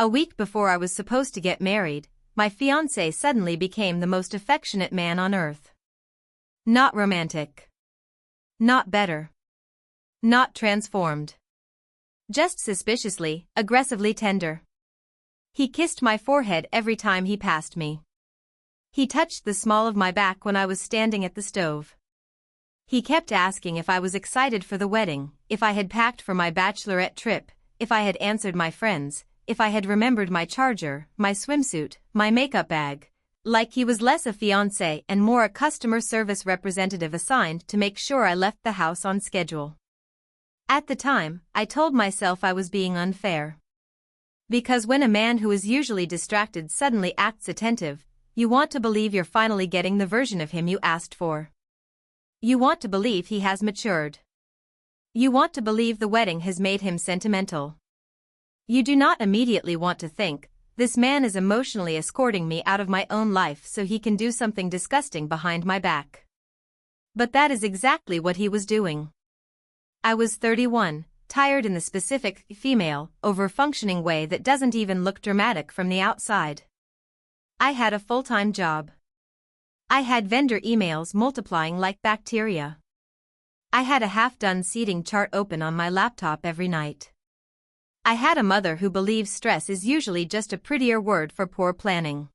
A week before I was supposed to get married, my fiancé suddenly became the most affectionate man on earth. Not romantic. Not better. Not transformed. Just suspiciously, aggressively tender. He kissed my forehead every time he passed me. He touched the small of my back when I was standing at the stove. He kept asking if I was excited for the wedding, if I had packed for my bachelorette trip, if I had answered my friends, if I had remembered my charger, my swimsuit, my makeup bag. Like he was less a fiancé and more a customer service representative assigned to make sure I left the house on schedule. At the time, I told myself I was being unfair. Because when a man who is usually distracted suddenly acts attentive, you want to believe you're finally getting the version of him you asked for. You want to believe he has matured. You want to believe the wedding has made him sentimental. You do not immediately want to think, this man is emotionally escorting me out of my own life so he can do something disgusting behind my back. But that is exactly what he was doing. I was 31, tired in the specific, female, over-functioning way that doesn't even look dramatic from the outside. I had a full-time job. I had vendor emails multiplying like bacteria. I had a half-done seating chart open on my laptop every night. I had a mother who believes stress is usually just a prettier word for poor planning.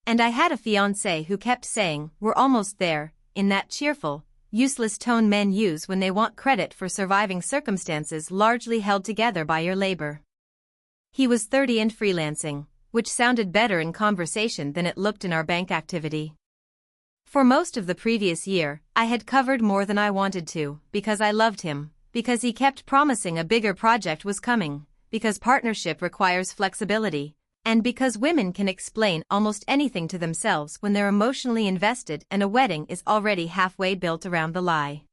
And I had a fiancé who kept saying, "We're almost there," in that cheerful, useless tone men use when they want credit for surviving circumstances largely held together by your labor. He was 30 and freelancing, which sounded better in conversation than it looked in our bank activity. For most of the previous year, I had covered more than I wanted to, because I loved him, because he kept promising a bigger project was coming, because partnership requires flexibility, and because women can explain almost anything to themselves when they're emotionally invested and a wedding is already halfway built around the lie.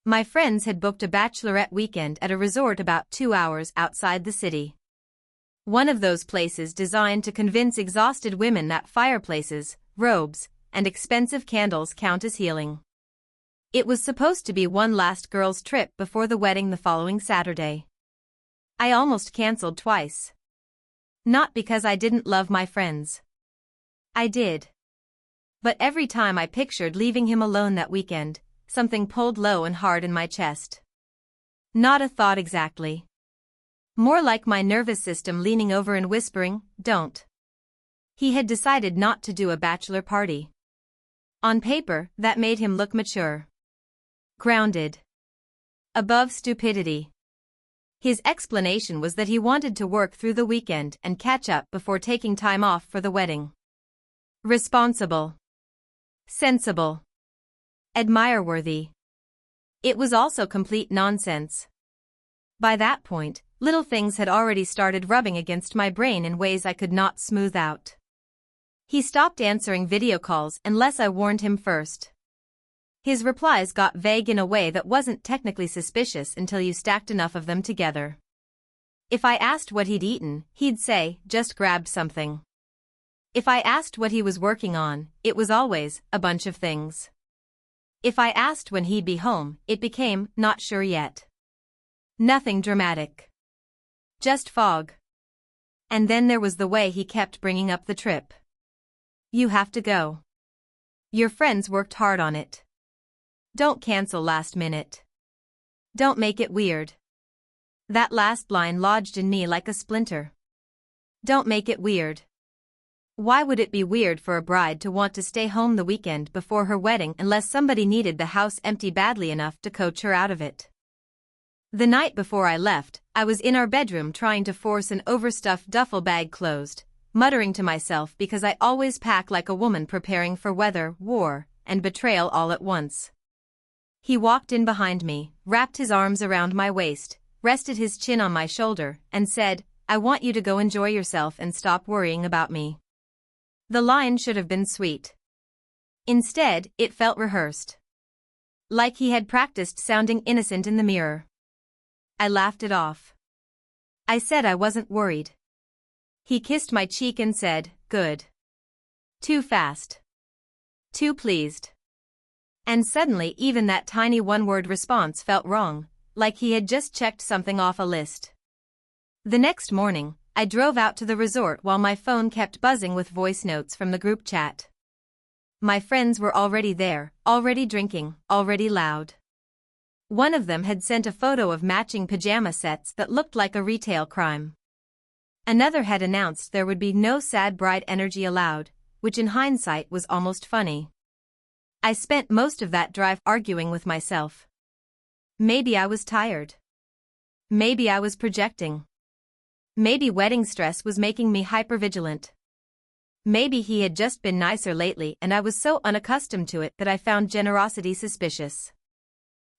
My friends had booked a bachelorette weekend at a resort about 2 hours outside the city. One of those places designed to convince exhausted women that fireplaces, robes, and expensive candles count as healing. It was supposed to be one last girls' trip before the wedding the following Saturday. I almost canceled twice. Not because I didn't love my friends. I did. But every time I pictured leaving him alone that weekend, something pulled low and hard in my chest. Not a thought exactly. More like my nervous system leaning over and whispering, "Don't." He had decided not to do a bachelor party. On paper, that made him look mature. Grounded. Above stupidity. His explanation was that he wanted to work through the weekend and catch up before taking time off for the wedding. Responsible. Sensible. Admire-worthy. It was also complete nonsense. By that point, little things had already started rubbing against my brain in ways I could not smooth out. He stopped answering video calls unless I warned him first. His replies got vague in a way that wasn't technically suspicious until you stacked enough of them together. If I asked what he'd eaten, he'd say, "Just grabbed something." If I asked what he was working on, it was always, "A bunch of things." If I asked when he'd be home, it became, "Not sure yet." Nothing dramatic. Just fog. And then there was the way he kept bringing up the trip. "You have to go. Your friends worked hard on it. Don't cancel last minute. Don't make it weird." That last line lodged in me like a splinter. Don't make it weird. Why would it be weird for a bride to want to stay home the weekend before her wedding unless somebody needed the house empty badly enough to coach her out of it? The night before I left, I was in our bedroom trying to force an overstuffed duffel bag closed, muttering to myself because I always pack like a woman preparing for weather, war, and betrayal all at once. He walked in behind me, wrapped his arms around my waist, rested his chin on my shoulder, and said, "I want you to go enjoy yourself and stop worrying about me." The line should have been sweet. Instead, it felt rehearsed. Like he had practiced sounding innocent in the mirror. I laughed it off. I said I wasn't worried. He kissed my cheek and said, "Good." Too fast. Too pleased. And suddenly even that tiny one-word response felt wrong, like he had just checked something off a list. The next morning, I drove out to the resort while my phone kept buzzing with voice notes from the group chat. My friends were already there, already drinking, already loud. One of them had sent a photo of matching pajama sets that looked like a retail crime. Another had announced there would be no sad bride energy allowed, which in hindsight was almost funny. I spent most of that drive arguing with myself. Maybe I was tired. Maybe I was projecting. Maybe wedding stress was making me hypervigilant. Maybe he had just been nicer lately and I was so unaccustomed to it that I found generosity suspicious.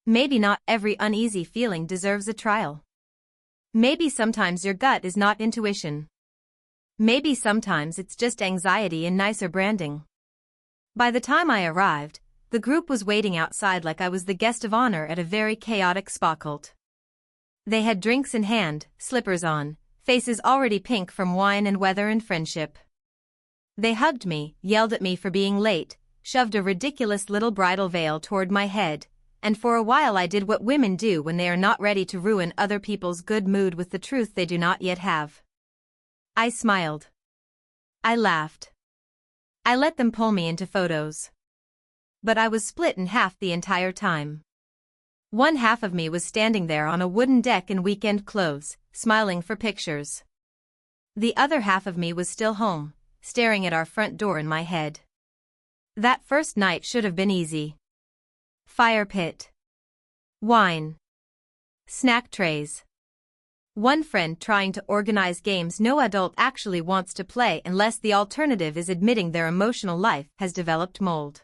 Maybe not every uneasy feeling deserves a trial. Maybe sometimes your gut is not intuition. Maybe sometimes it's just anxiety in nicer branding. By the time I arrived, the group was waiting outside like I was the guest of honor at a very chaotic spa cult. They had drinks in hand, slippers on, faces already pink from wine and weather and friendship. They hugged me, yelled at me for being late, shoved a ridiculous little bridal veil toward my head, and for a while I did what women do when they are not ready to ruin other people's good mood with the truth they do not yet have. I smiled. I laughed. I let them pull me into photos. But I was split in half the entire time. One half of me was standing there on a wooden deck in weekend clothes, smiling for pictures. The other half of me was still home, staring at our front door in my head. That first night should have been easy. Fire pit. Wine. Snack trays. One friend trying to organize games no adult actually wants to play unless the alternative is admitting their emotional life has developed mold.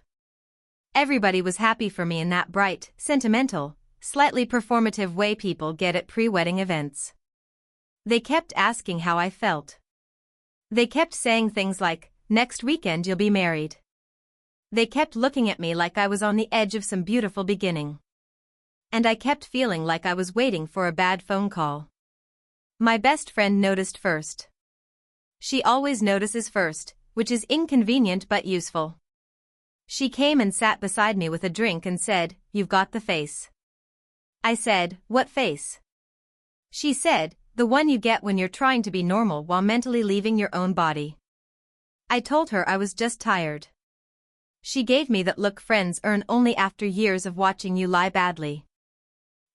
Everybody was happy for me in that bright, sentimental, slightly performative way people get at pre-wedding events. They kept asking how I felt. They kept saying things like, "Next weekend you'll be married." They kept looking at me like I was on the edge of some beautiful beginning. And I kept feeling like I was waiting for a bad phone call. My best friend noticed first. She always notices first, which is inconvenient but useful. She came and sat beside me with a drink and said, "You've got the face." I said, "What face?" She said, "The one you get when you're trying to be normal while mentally leaving your own body." I told her I was just tired. She gave me that look friends earn only after years of watching you lie badly.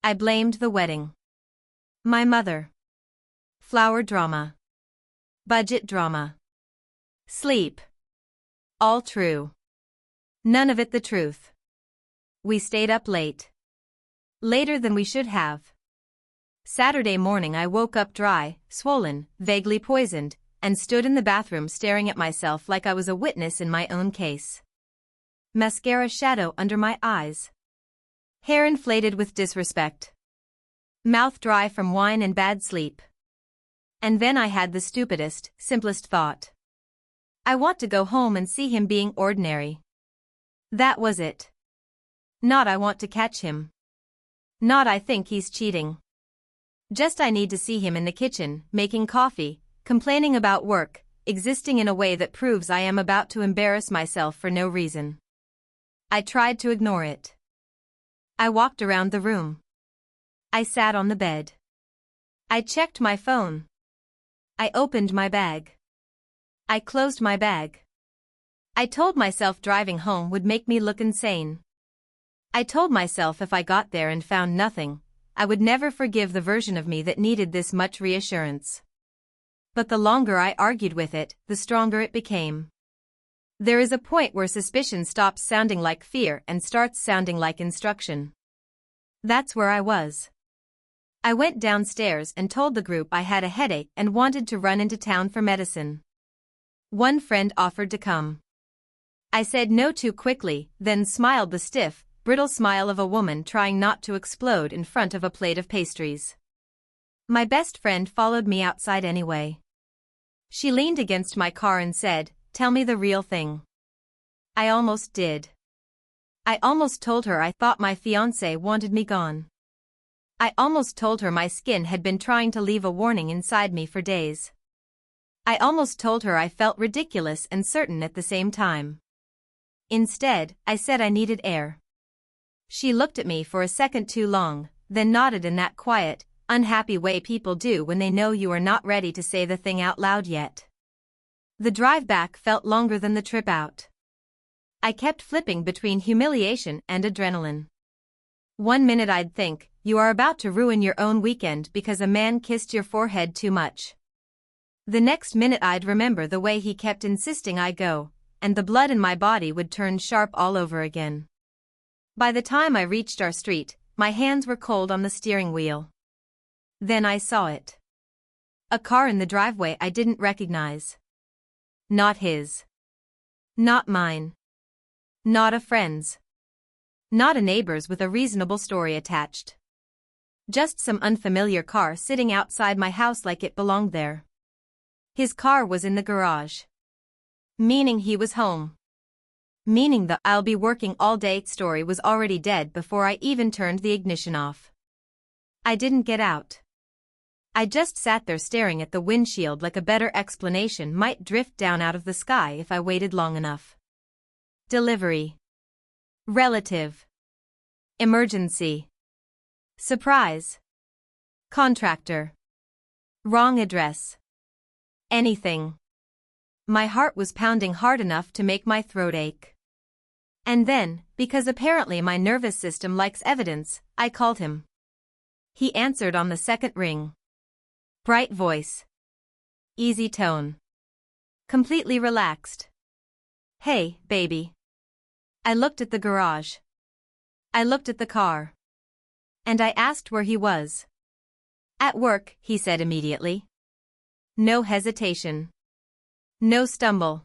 I blamed the wedding. My mother. Flower drama. Budget drama. Sleep. All true. None of it the truth. We stayed up late. Later than we should have. Saturday morning I woke up dry, swollen, vaguely poisoned, and stood in the bathroom staring at myself like I was a witness in my own case. Mascara shadow under my eyes. Hair inflated with disrespect. Mouth dry from wine and bad sleep. And then I had the stupidest, simplest thought. I want to go home and see him being ordinary. That was it. Not I want to catch him. Not I think he's cheating. Just I need to see him in the kitchen, making coffee, complaining about work, existing in a way that proves I am about to embarrass myself for no reason. I tried to ignore it. I walked around the room. I sat on the bed. I checked my phone. I opened my bag. I closed my bag. I told myself driving home would make me look insane. I told myself if I got there and found nothing, I would never forgive the version of me that needed this much reassurance. But the longer I argued with it, the stronger it became. There is a point where suspicion stops sounding like fear and starts sounding like instruction. That's where I was. I went downstairs and told the group I had a headache and wanted to run into town for medicine. One friend offered to come. I said no too quickly, then smiled the stiff, brittle smile of a woman trying not to explode in front of a plate of pastries. My best friend followed me outside anyway. She leaned against my car and said, "Tell me the real thing." I almost did. I almost told her I thought my fiancé wanted me gone. I almost told her my skin had been trying to leave a warning inside me for days. I almost told her I felt ridiculous and certain at the same time. Instead, I said I needed air. She looked at me for a second too long, then nodded in that quiet, unhappy way people do when they know you are not ready to say the thing out loud yet. The drive back felt longer than the trip out. I kept flipping between humiliation and adrenaline. 1 minute I'd think, you are about to ruin your own weekend because a man kissed your forehead too much. The next minute I'd remember the way he kept insisting I go, and the blood in my body would turn sharp all over again. By the time I reached our street, my hands were cold on the steering wheel. Then I saw it. A car in the driveway I didn't recognize. Not his. Not mine. Not a friend's. Not a neighbor's with a reasonable story attached. Just some unfamiliar car sitting outside my house like it belonged there. His car was in the garage. Meaning he was home. Meaning the "I'll be working all day" story was already dead before I even turned the ignition off. I didn't get out. I just sat there staring at the windshield like a better explanation might drift down out of the sky if I waited long enough. Delivery. Relative. Emergency. Surprise. Contractor. Wrong address. Anything. My heart was pounding hard enough to make my throat ache. And then, because apparently my nervous system likes evidence, I called him. He answered on the second ring. Bright voice. Easy tone. Completely relaxed. Hey, baby. I looked at the garage. I looked at the car. And I asked where he was. At work, he said immediately. No hesitation. No stumble.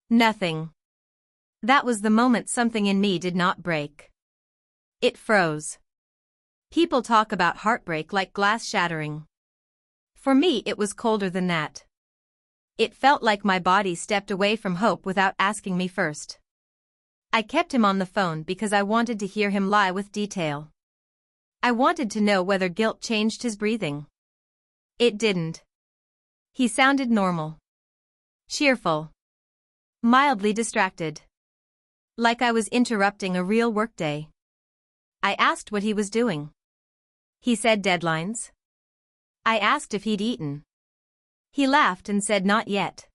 Nothing. That was the moment something in me did not break. It froze. People talk about heartbreak like glass shattering. For me, it was colder than that. It felt like my body stepped away from hope without asking me first. I kept him on the phone because I wanted to hear him lie with detail. I wanted to know whether guilt changed his breathing. It didn't. He sounded normal. Cheerful. Mildly distracted. Like I was interrupting a real workday. I asked what he was doing. He said deadlines. I asked if he'd eaten. He laughed and said not yet.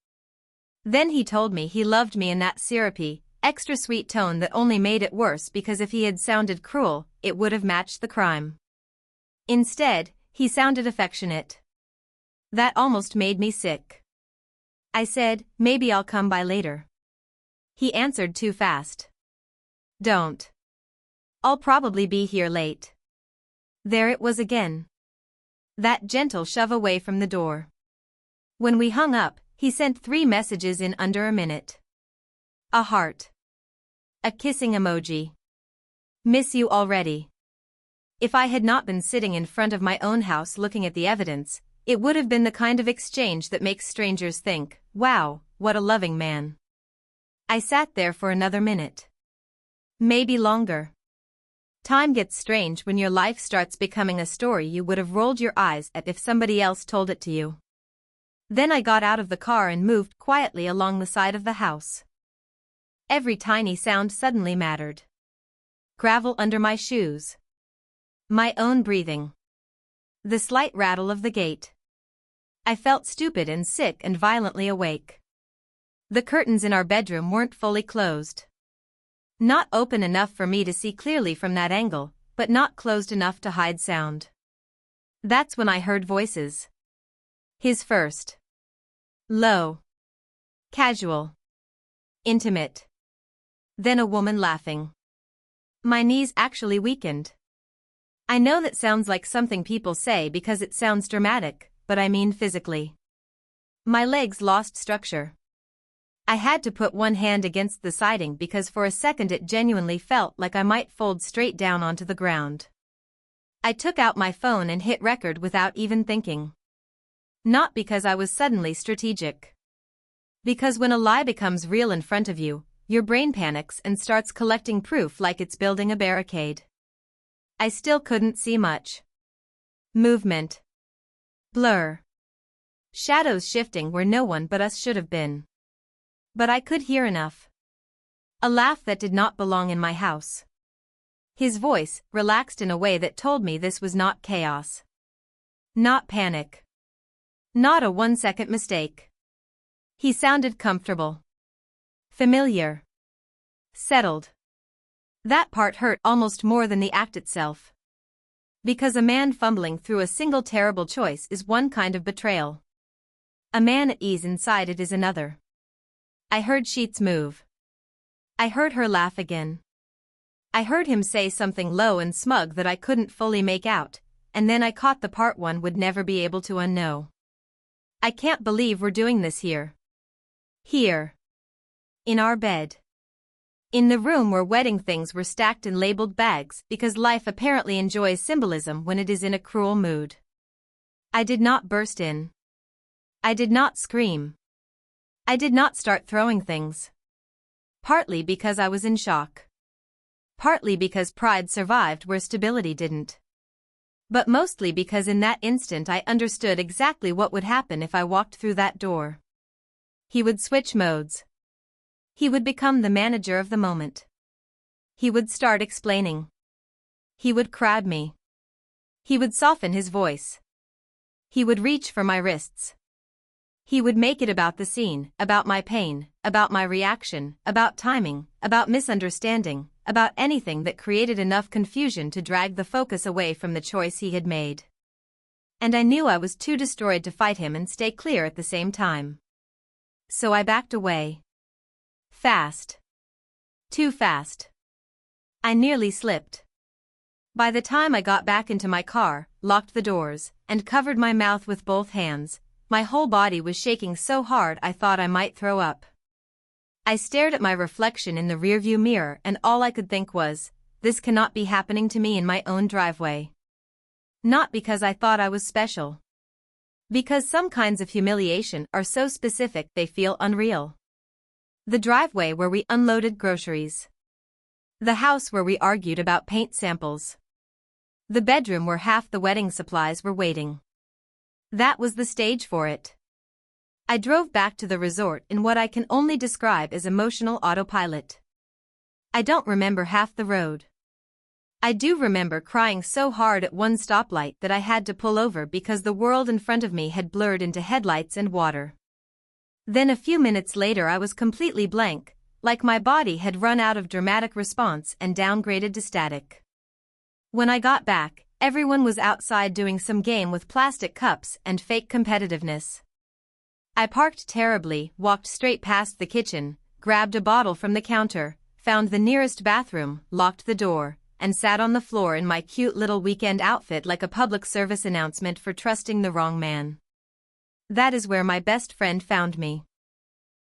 Then he told me he loved me in that syrupy, extra sweet tone that only made it worse because if he had sounded cruel, it would have matched the crime. Instead, he sounded affectionate. That almost made me sick. I said, maybe I'll come by later. He answered too fast. Don't. I'll probably be here late. There it was again. That gentle shove away from the door. When we hung up, he sent 3 messages in under a minute. A heart. A kissing emoji. Miss you already. If I had not been sitting in front of my own house looking at the evidence, it would have been the kind of exchange that makes strangers think, wow, what a loving man. I sat there for another minute. Maybe longer. Time gets strange when your life starts becoming a story you would have rolled your eyes at if somebody else told it to you. Then I got out of the car and moved quietly along the side of the house. Every tiny sound suddenly mattered. Gravel under my shoes. My own breathing. The slight rattle of the gate. I felt stupid and sick and violently awake. The curtains in our bedroom weren't fully closed. Not open enough for me to see clearly from that angle, but not closed enough to hide sound. That's when I heard voices. His first. Low. Casual. Intimate. Then a woman laughing. My knees actually weakened. I know that sounds like something people say because it sounds dramatic, but I mean physically. My legs lost structure. I had to put one hand against the siding because for a second it genuinely felt like I might fold straight down onto the ground. I took out my phone and hit record without even thinking. Not because I was suddenly strategic. Because when a lie becomes real in front of you, your brain panics and starts collecting proof like it's building a barricade. I still couldn't see much. Movement. Blur. Shadows shifting where no one but us should have been. But I could hear enough. A laugh that did not belong in my house. His voice, relaxed in a way that told me this was not chaos. Not panic. Not a 1-second mistake. He sounded comfortable. Familiar. Settled. That part hurt almost more than the act itself. Because a man fumbling through a single terrible choice is one kind of betrayal. A man at ease inside it is another. I heard sheets move. I heard her laugh again. I heard him say something low and smug that I couldn't fully make out, and then I caught the part one would never be able to unknow. I can't believe we're doing this here. Here. In our bed. In the room where wedding things were stacked in labeled bags because life apparently enjoys symbolism when it is in a cruel mood. I did not burst in. I did not scream. I did not start throwing things. Partly because I was in shock. Partly because pride survived where stability didn't. But mostly because in that instant I understood exactly what would happen if I walked through that door. He would switch modes. He would become the manager of the moment. He would start explaining. He would crowd me. He would soften his voice. He would reach for my wrists. He would make it about the scene, about my pain, about my reaction, about timing, about misunderstanding, about anything that created enough confusion to drag the focus away from the choice he had made. And I knew I was too destroyed to fight him and stay clear at the same time. So I backed away. Fast. Too fast. I nearly slipped. By the time I got back into my car, locked the doors, and covered my mouth with both hands, my whole body was shaking so hard I thought I might throw up. I stared at my reflection in the rearview mirror and all I could think was, this cannot be happening to me in my own driveway. Not because I thought I was special. Because some kinds of humiliation are so specific they feel unreal. The driveway where we unloaded groceries. The house where we argued about paint samples. The bedroom where half the wedding supplies were waiting. That was the stage for it. I drove back to the resort in what I can only describe as emotional autopilot. I don't remember half the road. I do remember crying so hard at one stoplight that I had to pull over because the world in front of me had blurred into headlights and water. Then a few minutes later I was completely blank, like my body had run out of dramatic response and downgraded to static. When I got back, everyone was outside doing some game with plastic cups and fake competitiveness. I parked terribly, walked straight past the kitchen, grabbed a bottle from the counter, found the nearest bathroom, locked the door, and sat on the floor in my cute little weekend outfit like a public service announcement for trusting the wrong man. That is where my best friend found me.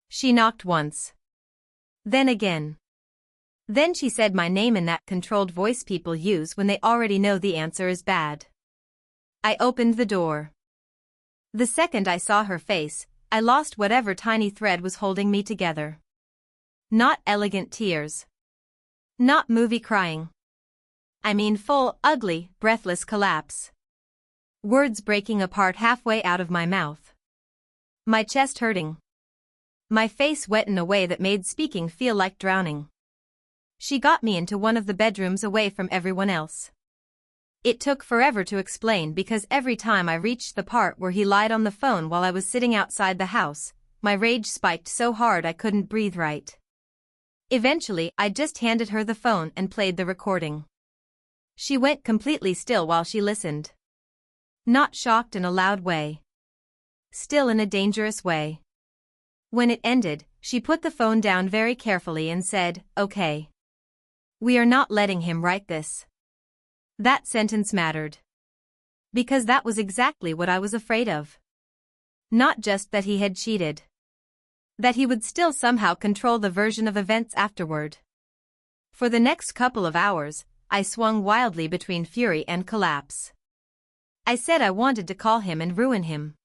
She knocked once. Then again. Then she said my name in that controlled voice people use when they already know the answer is bad. I opened the door. The second I saw her face, I lost whatever tiny thread was holding me together. Not elegant tears. Not movie crying. I mean full, ugly, breathless collapse. Words breaking apart halfway out of my mouth. My chest hurting. My face wet in a way that made speaking feel like drowning. She got me into one of the bedrooms away from everyone else. It took forever to explain because every time I reached the part where he lied on the phone while I was sitting outside the house, my rage spiked so hard I couldn't breathe right. Eventually, I just handed her the phone and played the recording. She went completely still while she listened. Not shocked in a loud way. Still in a dangerous way. When it ended, she put the phone down very carefully and said, "Okay. We are not letting him write this." That sentence mattered. Because that was exactly what I was afraid of. Not just that he had cheated. That he would still somehow control the version of events afterward. For the next couple of hours, I swung wildly between fury and collapse. I said I wanted to call him and ruin him.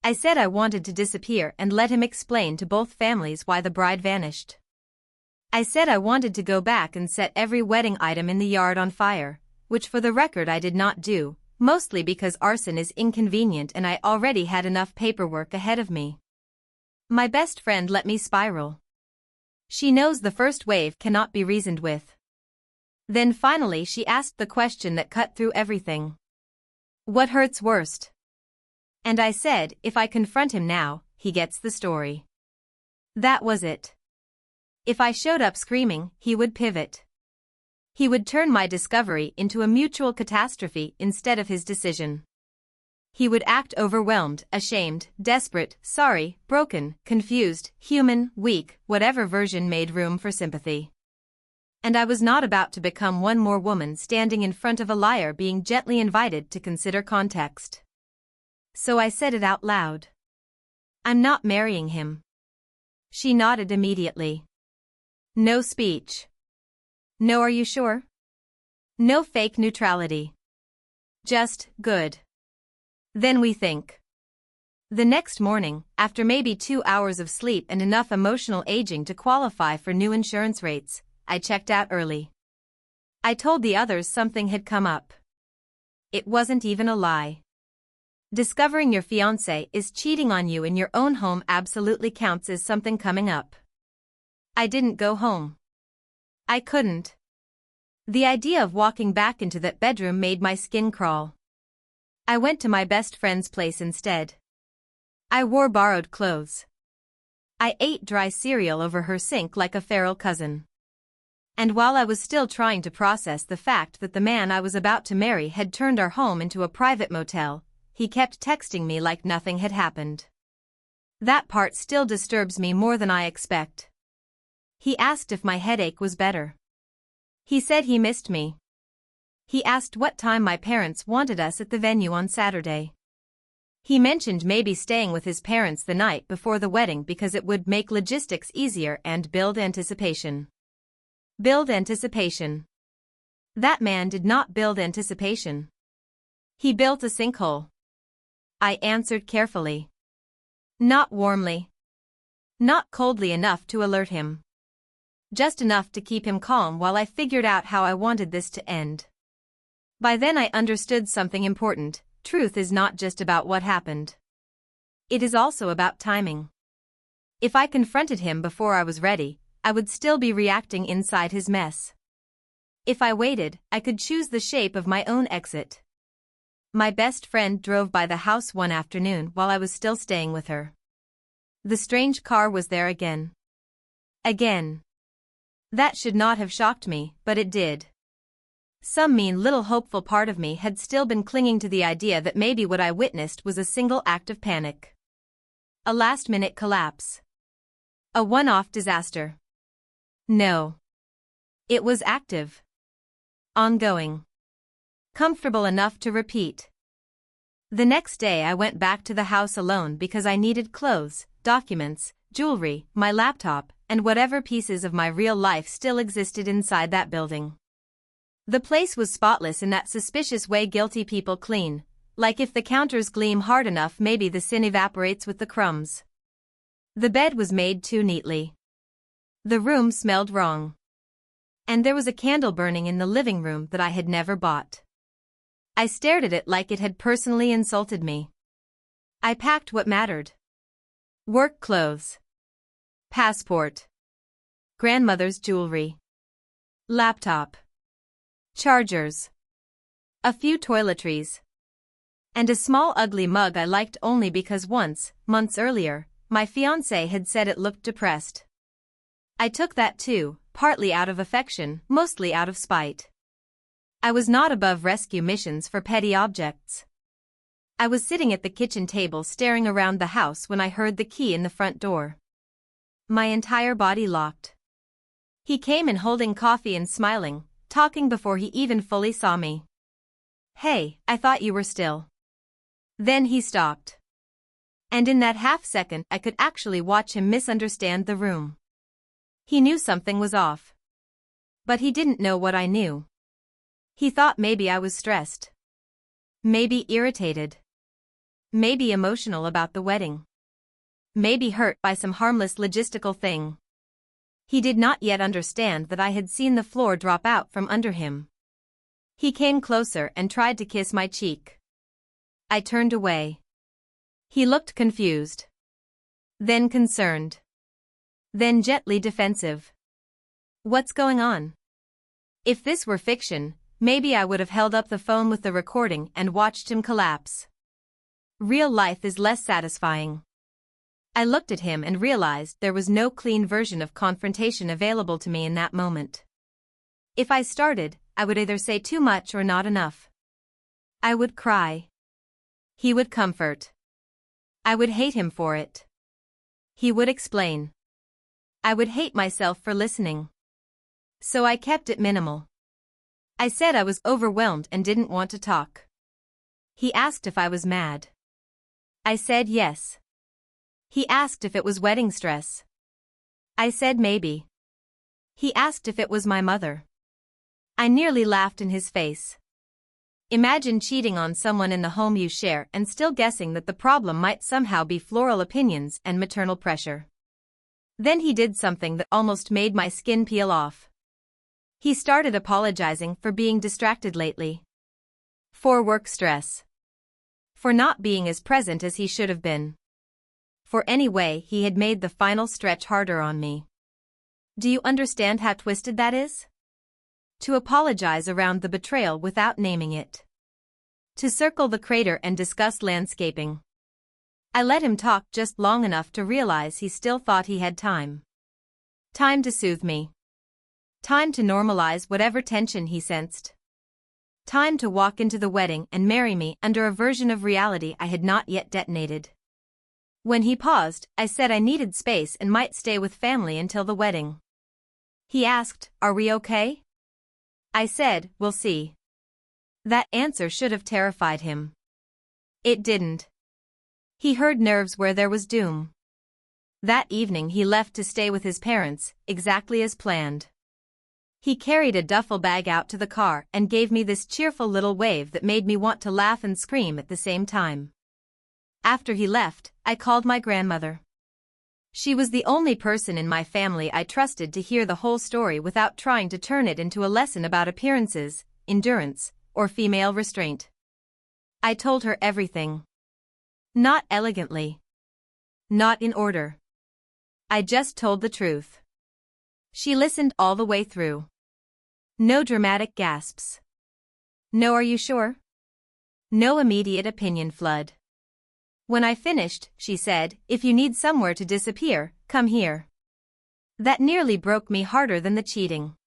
I said I wanted to disappear and let him explain to both families why the bride vanished. I said I wanted to go back and set every wedding item in the yard on fire, which for the record I did not do, mostly because arson is inconvenient and I already had enough paperwork ahead of me. My best friend let me spiral. She knows the first wave cannot be reasoned with. Then finally she asked the question that cut through everything. What hurts worst? And I said, if I confront him now, he gets the story. That was it. If I showed up screaming, he would pivot. He would turn my discovery into a mutual catastrophe instead of his decision. He would act overwhelmed, ashamed, desperate, sorry, broken, confused, human, weak, whatever version made room for sympathy. And I was not about to become one more woman standing in front of a liar being gently invited to consider context. So I said it out loud. I'm not marrying him. She nodded immediately. No speech. No, are you sure? No fake neutrality. Just, good. Then we think. The next morning, after maybe 2 hours of sleep and enough emotional aging to qualify for new insurance rates, I checked out early. I told the others something had come up. It wasn't even a lie. Discovering your fiancé is cheating on you in your own home absolutely counts as something coming up. I didn't go home. I couldn't. The idea of walking back into that bedroom made my skin crawl. I went to my best friend's place instead. I wore borrowed clothes. I ate dry cereal over her sink like a feral cousin. And while I was still trying to process the fact that the man I was about to marry had turned our home into a private motel, he kept texting me like nothing had happened. That part still disturbs me more than I expect. He asked if my headache was better. He said he missed me. He asked what time my parents wanted us at the venue on Saturday. He mentioned maybe staying with his parents the night before the wedding because it would make logistics easier and build anticipation. Build anticipation. That man did not build anticipation. He built a sinkhole. I answered carefully. Not warmly. Not coldly enough to alert him. Just enough to keep him calm while I figured out how I wanted this to end. By then I understood something important. Truth is not just about what happened. It is also about timing. If I confronted him before I was ready, I would still be reacting inside his mess. If I waited, I could choose the shape of my own exit. My best friend drove by the house one afternoon while I was still staying with her. The strange car was there again. Again. That should not have shocked me, but it did. Some mean little hopeful part of me had still been clinging to the idea that maybe what I witnessed was a single act of panic. A last-minute collapse. A one-off disaster. No. It was active. Ongoing. Comfortable enough to repeat. The next day I went back to the house alone because I needed clothes, documents, jewelry, my laptop, and whatever pieces of my real life still existed inside that building. The place was spotless in that suspicious way guilty people clean, like if the counters gleam hard enough maybe the sin evaporates with the crumbs. The bed was made too neatly. The room smelled wrong. And there was a candle burning in the living room that I had never bought. I stared at it like it had personally insulted me. I packed what mattered. Work clothes. Passport. Grandmother's jewelry. Laptop. Chargers. A few toiletries. And a small ugly mug I liked only because once, months earlier, my fiancé had said it looked depressed. I took that too, partly out of affection, mostly out of spite. I was not above rescue missions for petty objects. I was sitting at the kitchen table staring around the house when I heard the key in the front door. My entire body locked. He came in holding coffee and smiling, talking before he even fully saw me. Hey, I thought you were still. Then he stopped. And in that half second I could actually watch him misunderstand the room. He knew something was off. But he didn't know what I knew. He thought maybe I was stressed. Maybe irritated. Maybe emotional about the wedding. Maybe hurt by some harmless logistical thing. He did not yet understand that I had seen the floor drop out from under him. He came closer and tried to kiss my cheek. I turned away. He looked confused. Then concerned. Then gently defensive. What's going on? If this were fiction, maybe I would have held up the phone with the recording and watched him collapse. Real life is less satisfying. I looked at him and realized there was no clean version of confrontation available to me in that moment. If I started, I would either say too much or not enough. I would cry. He would comfort. I would hate him for it. He would explain. I would hate myself for listening. So I kept it minimal. I said I was overwhelmed and didn't want to talk. He asked if I was mad. I said yes. He asked if it was wedding stress. I said maybe. He asked if it was my mother. I nearly laughed in his face. Imagine cheating on someone in the home you share and still guessing that the problem might somehow be floral opinions and maternal pressure. Then he did something that almost made my skin peel off. He started apologizing for being distracted lately. For work stress. For not being as present as he should have been. For any way he had made the final stretch harder on me. Do you understand how twisted that is? To apologize around the betrayal without naming it. To circle the crater and discuss landscaping. I let him talk just long enough to realize he still thought he had time. Time to soothe me. Time to normalize whatever tension he sensed. Time to walk into the wedding and marry me under a version of reality I had not yet detonated. When he paused, I said I needed space and might stay with family until the wedding. He asked, "Are we okay?" I said, "We'll see." That answer should have terrified him. It didn't. He heard nerves where there was doom. That evening he left to stay with his parents, exactly as planned. He carried a duffel bag out to the car and gave me this cheerful little wave that made me want to laugh and scream at the same time. After he left, I called my grandmother. She was the only person in my family I trusted to hear the whole story without trying to turn it into a lesson about appearances, endurance, or female restraint. I told her everything. Not elegantly. Not in order. I just told the truth. She listened all the way through. No dramatic gasps. No "are you sure?" No immediate opinion flood. When I finished, she said, "If you need somewhere to disappear, come here." That nearly broke me harder than the cheating.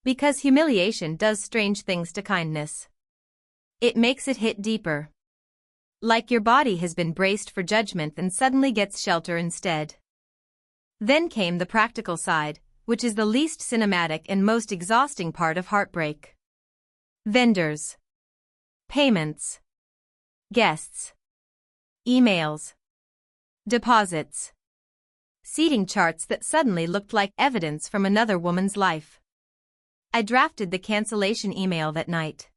Because humiliation does strange things to kindness. It makes it hit deeper. Like your body has been braced for judgment and suddenly gets shelter instead. Then came the practical side, which is the least cinematic and most exhausting part of heartbreak. Vendors. Payments. Guests. Emails. Deposits. Seating charts that suddenly looked like evidence from another woman's life. I drafted the cancellation email that night.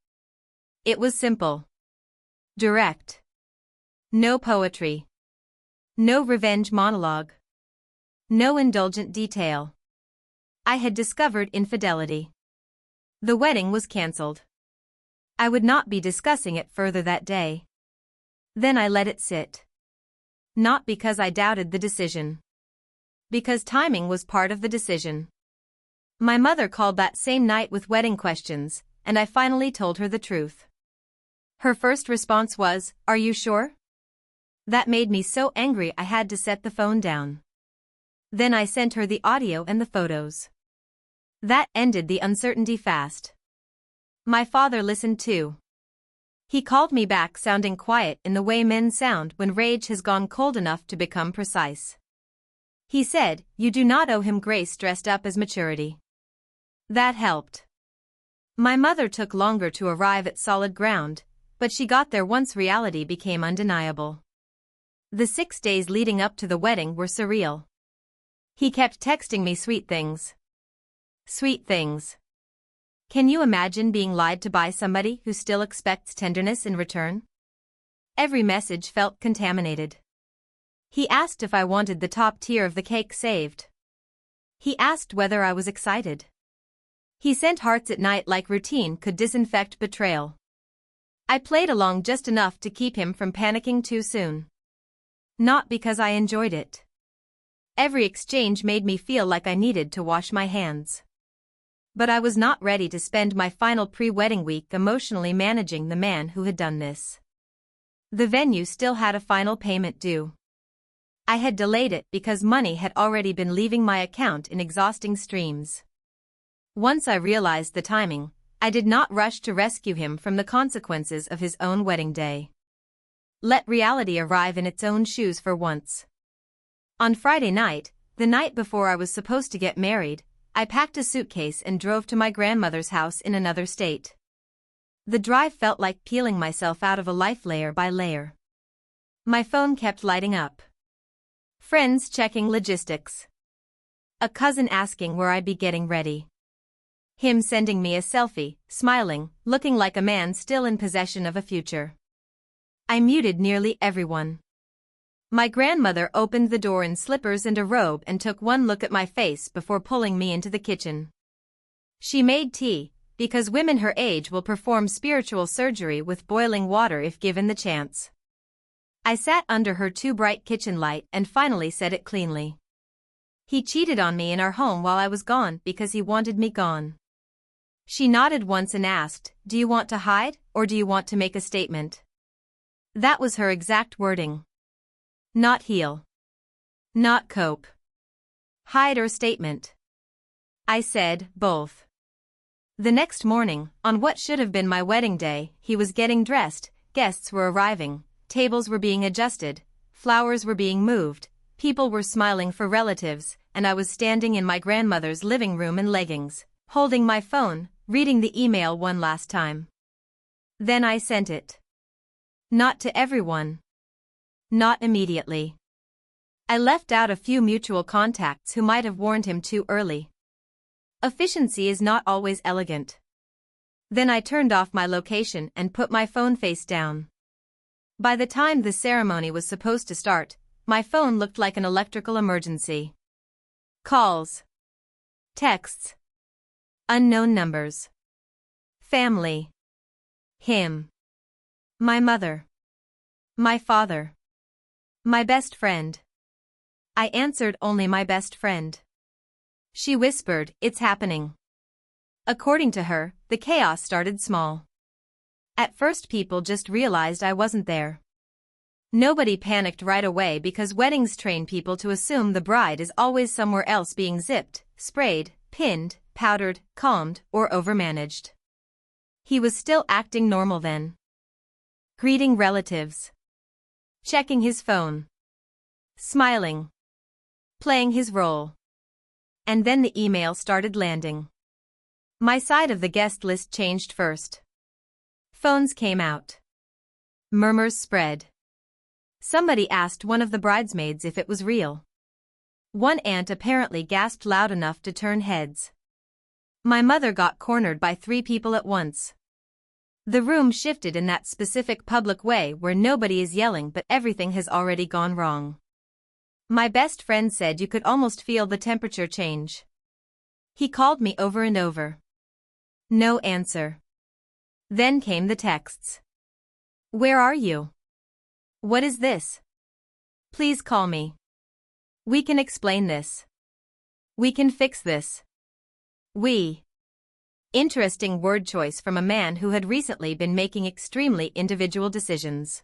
It was simple. Direct. No poetry. No revenge monologue. No indulgent detail. I had discovered infidelity. The wedding was cancelled. I would not be discussing it further that day. Then I let it sit. Not because I doubted the decision. Because timing was part of the decision. My mother called that same night with wedding questions, and I finally told her the truth. Her first response was, "Are you sure?" That made me so angry I had to set the phone down. Then I sent her the audio and the photos. That ended the uncertainty fast. My father listened too. He called me back sounding quiet in the way men sound when rage has gone cold enough to become precise. He said, "You do not owe him grace dressed up as maturity." That helped. My mother took longer to arrive at solid ground, but she got there once reality became undeniable. The 6 days leading up to the wedding were surreal. He kept texting me sweet things. Sweet things. Can you imagine being lied to by somebody who still expects tenderness in return? Every message felt contaminated. He asked if I wanted the top tier of the cake saved. He asked whether I was excited. He sent hearts at night like routine could disinfect betrayal. I played along just enough to keep him from panicking too soon. Not because I enjoyed it. Every exchange made me feel like I needed to wash my hands. But I was not ready to spend my final pre-wedding week emotionally managing the man who had done this. The venue still had a final payment due. I had delayed it because money had already been leaving my account in exhausting streams. Once I realized the timing, I did not rush to rescue him from the consequences of his own wedding day. Let reality arrive in its own shoes for once. On Friday night, the night before I was supposed to get married, I packed a suitcase and drove to my grandmother's house in another state. The drive felt like peeling myself out of a life layer by layer. My phone kept lighting up. Friends checking logistics. A cousin asking where I'd be getting ready. Him sending me a selfie, smiling, looking like a man still in possession of a future. I muted nearly everyone. My grandmother opened the door in slippers and a robe and took one look at my face before pulling me into the kitchen. She made tea, because women her age will perform spiritual surgery with boiling water if given the chance. I sat under her too bright kitchen light and finally said it cleanly. He cheated on me in our home while I was gone because he wanted me gone. She nodded once and asked, "Do you want to hide, or do you want to make a statement?" That was her exact wording. Not heal. Not cope. Hide or statement. I said, both. The next morning, on what should have been my wedding day, he was getting dressed, guests were arriving, tables were being adjusted, flowers were being moved, people were smiling for relatives, and I was standing in my grandmother's living room in leggings, holding my phone, reading the email one last time. Then I sent it. Not to everyone. Not immediately. I left out a few mutual contacts who might have warned him too early. Efficiency is not always elegant. Then I turned off my location and put my phone face down. By the time the ceremony was supposed to start, my phone looked like an electrical emergency. Calls. Texts. Unknown numbers. Family. Him. My mother. My father. My best friend. I answered only my best friend. She whispered, "It's happening." According to her, the chaos started small. At first people just realized I wasn't there. Nobody panicked right away because weddings train people to assume the bride is always somewhere else being zipped, sprayed, pinned, powdered, calmed, or overmanaged. He was still acting normal then. Greeting relatives. Checking his phone. Smiling. Playing his role. And then the email started landing. My side of the guest list changed first. Phones came out. Murmurs spread. Somebody asked one of the bridesmaids if it was real. One aunt apparently gasped loud enough to turn heads. My mother got cornered by 3 people at once. The room shifted in that specific public way where nobody is yelling but everything has already gone wrong. My best friend said you could almost feel the temperature change. He called me over and over. No answer. Then came the texts. Where are you? What is this? Please call me. We can explain this. We can fix this. We. Interesting word choice from a man who had recently been making extremely individual decisions.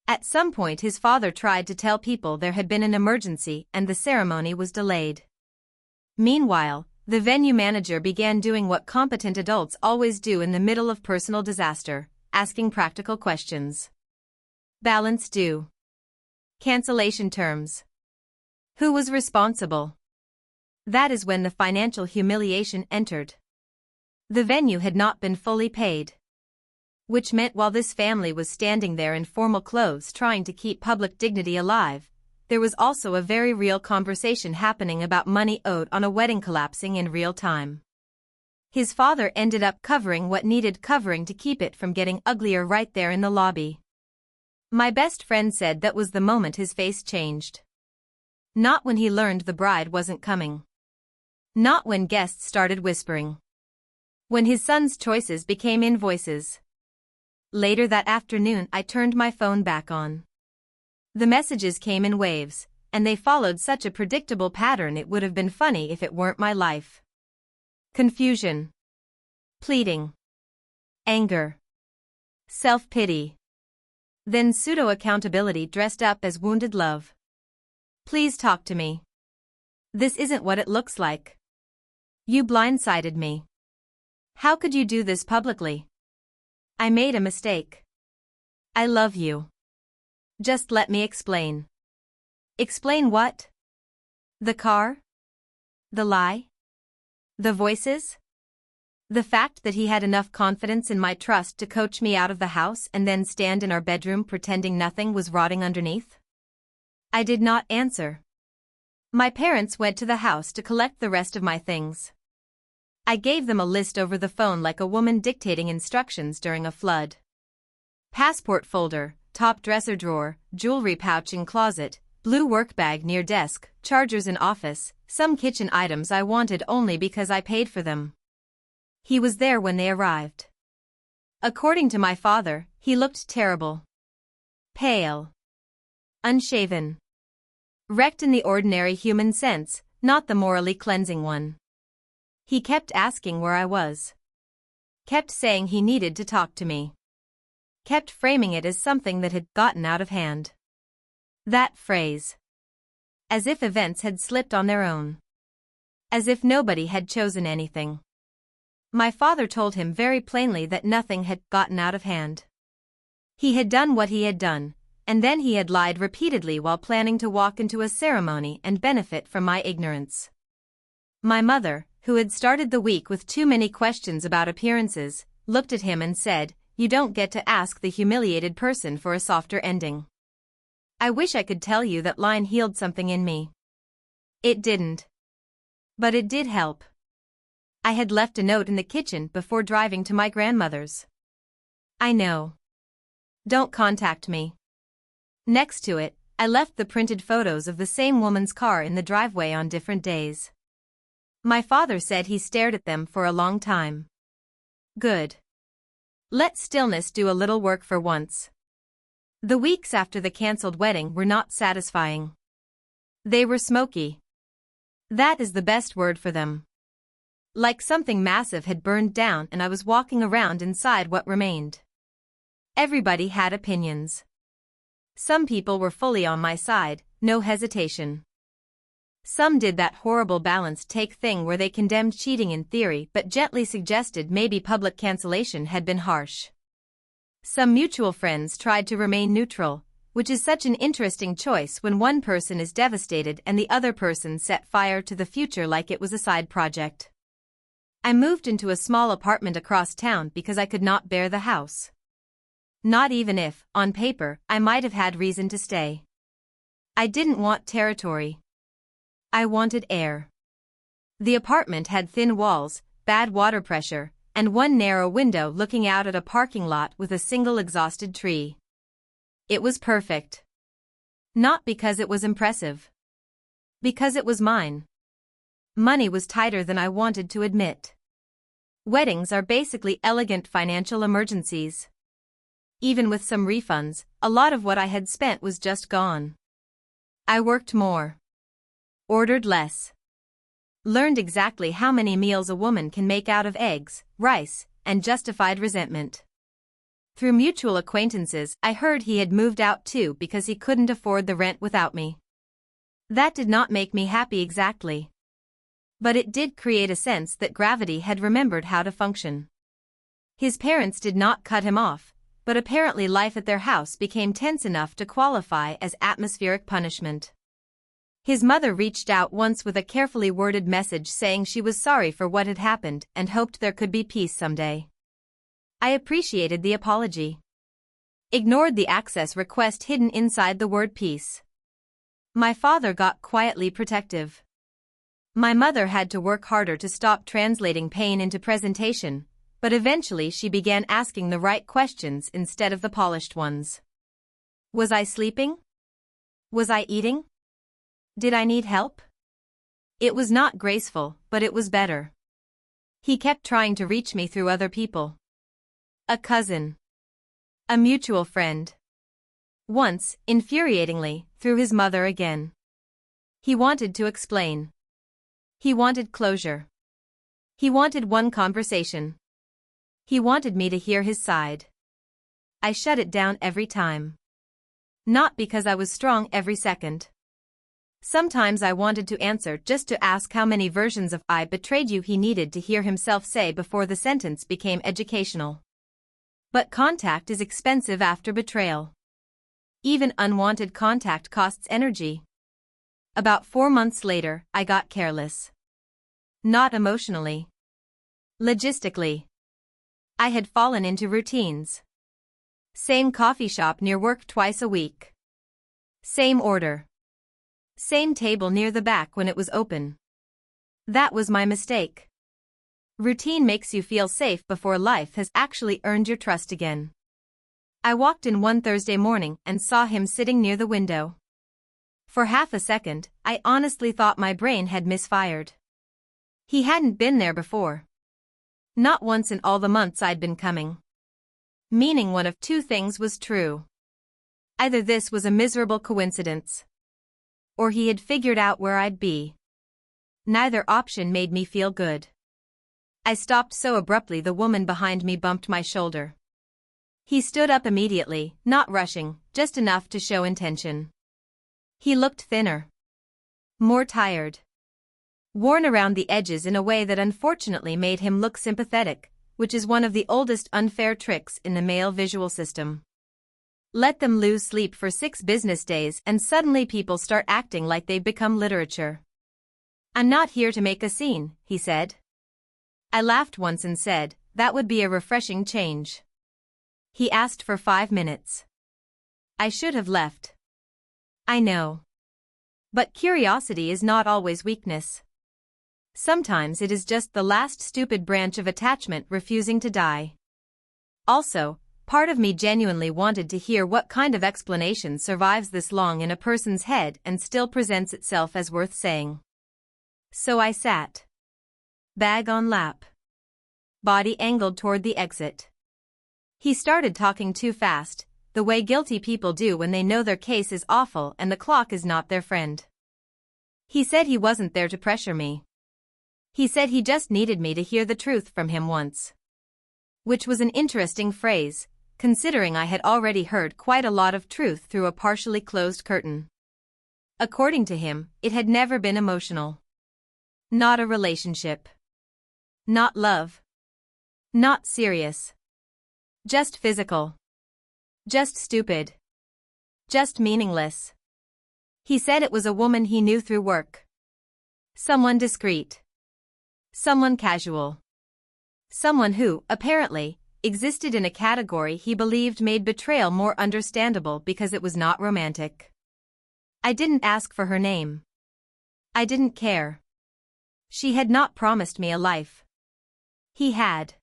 At some point his father tried to tell people there had been an emergency and the ceremony was delayed. Meanwhile, the venue manager began doing what competent adults always do in the middle of personal disaster, asking practical questions. Balance due. Cancellation terms. Who was responsible? That is when the financial humiliation entered. The venue had not been fully paid. Which meant while this family was standing there in formal clothes trying to keep public dignity alive, there was also a very real conversation happening about money owed on a wedding collapsing in real time. His father ended up covering what needed covering to keep it from getting uglier right there in the lobby. My best friend said that was the moment his face changed. Not when he learned the bride wasn't coming. Not when guests started whispering. When his son's choices became invoices. Later that afternoon I turned my phone back on. The messages came in waves, and they followed such a predictable pattern it would have been funny if it weren't my life. confusion, pleading, anger, self-pity. Then pseudo-accountability dressed up as wounded love. Please talk to me. This isn't what it looks like. You blindsided me. How could you do this publicly? I made a mistake. I love you. Just let me explain. Explain what? The car? The lie? The voices? The fact that he had enough confidence in my trust to coach me out of the house and then stand in our bedroom pretending nothing was rotting underneath? I did not answer. My parents went to the house to collect the rest of my things. I gave them a list over the phone like a woman dictating instructions during a flood. Passport folder, top dresser drawer, jewelry pouch in closet, blue work bag near desk, chargers in office, some kitchen items I wanted only because I paid for them. He was there when they arrived. According to my father, he looked terrible. Pale. Unshaven. Wrecked in the ordinary human sense, not the morally cleansing one. He kept asking where I was. Kept saying he needed to talk to me. Kept framing it as something that had gotten out of hand. That phrase. As if events had slipped on their own. As if nobody had chosen anything. My father told him very plainly that nothing had gotten out of hand. He had done what he had done, and then he had lied repeatedly while planning to walk into a ceremony and benefit from my ignorance. My mother, who had started the week with too many questions about appearances, looked at him and said, "You don't get to ask the humiliated person for a softer ending." I wish I could tell you that line healed something in me. It didn't. But it did help. I had left a note in the kitchen before driving to my grandmother's. I know. Don't contact me. Next to it, I left the printed photos of the same woman's car in the driveway on different days. My father said he stared at them for a long time. Good. Let stillness do a little work for once. The weeks after the cancelled wedding were not satisfying. They were smoky. That is the best word for them. Like something massive had burned down and I was walking around inside what remained. Everybody had opinions. Some people were fully on my side, no hesitation. Some did that horrible balanced take thing where they condemned cheating in theory but gently suggested maybe public cancellation had been harsh. Some mutual friends tried to remain neutral, which is such an interesting choice when one person is devastated and the other person set fire to the future like it was a side project. I moved into a small apartment across town because I could not bear the house. Not even if, on paper, I might have had reason to stay. I didn't want territory. I wanted air. The apartment had thin walls, bad water pressure, and one narrow window looking out at a parking lot with a single exhausted tree. It was perfect. Not because it was impressive. Because it was mine. Money was tighter than I wanted to admit. Weddings are basically elegant financial emergencies. Even with some refunds, a lot of what I had spent was just gone. I worked more. Ordered less. Learned exactly how many meals a woman can make out of eggs, rice, and justified resentment. Through mutual acquaintances, I heard he had moved out too because he couldn't afford the rent without me. That did not make me happy exactly. But it did create a sense that gravity had remembered how to function. His parents did not cut him off, but apparently life at their house became tense enough to qualify as atmospheric punishment. His mother reached out once with a carefully worded message saying she was sorry for what had happened and hoped there could be peace someday. I appreciated the apology. Ignored the access request hidden inside the word peace. My father got quietly protective. My mother had to work harder to stop translating pain into presentation, but eventually she began asking the right questions instead of the polished ones. Was I sleeping? Was I eating? Did I need help? It was not graceful, but it was better. He kept trying to reach me through other people. A cousin. A mutual friend. Once, infuriatingly, through his mother again. He wanted to explain. He wanted closure. He wanted one conversation. He wanted me to hear his side. I shut it down every time. Not because I was strong every second. Sometimes I wanted to answer just to ask how many versions of "I betrayed you" he needed to hear himself say before the sentence became educational. But contact is expensive after betrayal. Even unwanted contact costs energy. About 4 months later, I got careless. Not emotionally. Logistically. I had fallen into routines. Same coffee shop near work twice a week. Same order. Same table near the back when it was open. That was my mistake. Routine makes you feel safe before life has actually earned your trust again. I walked in one Thursday morning and saw him sitting near the window. For half a second, I honestly thought my brain had misfired. He hadn't been there before. Not once in all the months I'd been coming. Meaning one of two things was true. Either this was a miserable coincidence, or he had figured out where I'd be. Neither option made me feel good. I stopped so abruptly the woman behind me bumped my shoulder. He stood up immediately, not rushing, just enough to show intention. He looked thinner. More tired. Worn around the edges in a way that unfortunately made him look sympathetic, which is one of the oldest unfair tricks in the male visual system. Let them lose sleep for 6 business days and suddenly people start acting like they've become literature. "I'm not here to make a scene," he said. I laughed once and said, "That would be a refreshing change." He asked for 5 minutes. I should have left. I know. But curiosity is not always weakness. Sometimes it is just the last stupid branch of attachment refusing to die. Also, part of me genuinely wanted to hear what kind of explanation survives this long in a person's head and still presents itself as worth saying. So I sat. Bag on lap. Body angled toward the exit. He started talking too fast, the way guilty people do when they know their case is awful and the clock is not their friend. He said he wasn't there to pressure me. He said he just needed me to hear the truth from him once. Which was an interesting phrase, considering I had already heard quite a lot of truth through a partially closed curtain. According to him, it had never been emotional. Not a relationship. Not love. Not serious. Just physical. Just stupid. Just meaningless. He said it was a woman he knew through work. Someone discreet. Someone casual. Someone who, apparently, existed in a category he believed made betrayal more understandable because it was not romantic. I didn't ask for her name. I didn't care. She had not promised me a life. He had.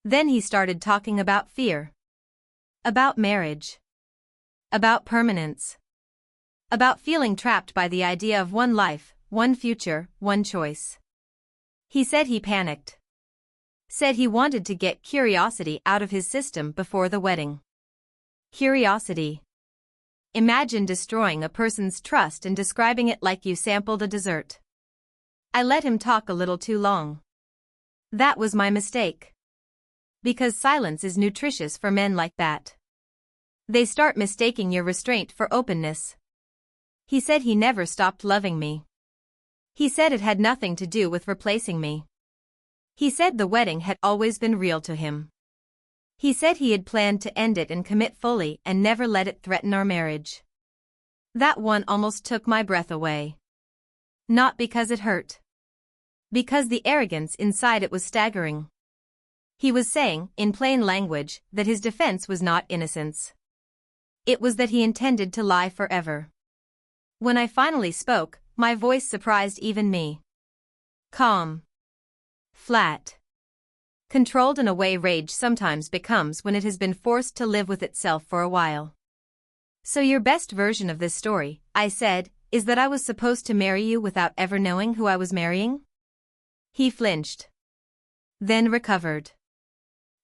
Then he started talking about fear. About marriage. About permanence. About feeling trapped by the idea of one life, one future, one choice. He said he panicked. Said he wanted to get curiosity out of his system before the wedding. Curiosity. Imagine destroying a person's trust and describing it like you sampled a dessert. I let him talk a little too long. That was my mistake. Because silence is nutritious for men like that. They start mistaking your restraint for openness. He said he never stopped loving me. He said it had nothing to do with replacing me. He said the wedding had always been real to him. He said he had planned to end it and commit fully and never let it threaten our marriage. That one almost took my breath away. Not because it hurt. Because the arrogance inside it was staggering. He was saying, in plain language, that his defense was not innocence. It was that he intended to lie forever. When I finally spoke, my voice surprised even me. Calm. Flat. Controlled in a way rage sometimes becomes when it has been forced to live with itself for a while. So your best version of this story, I said, is that I was supposed to marry you without ever knowing who I was marrying? He flinched. Then recovered.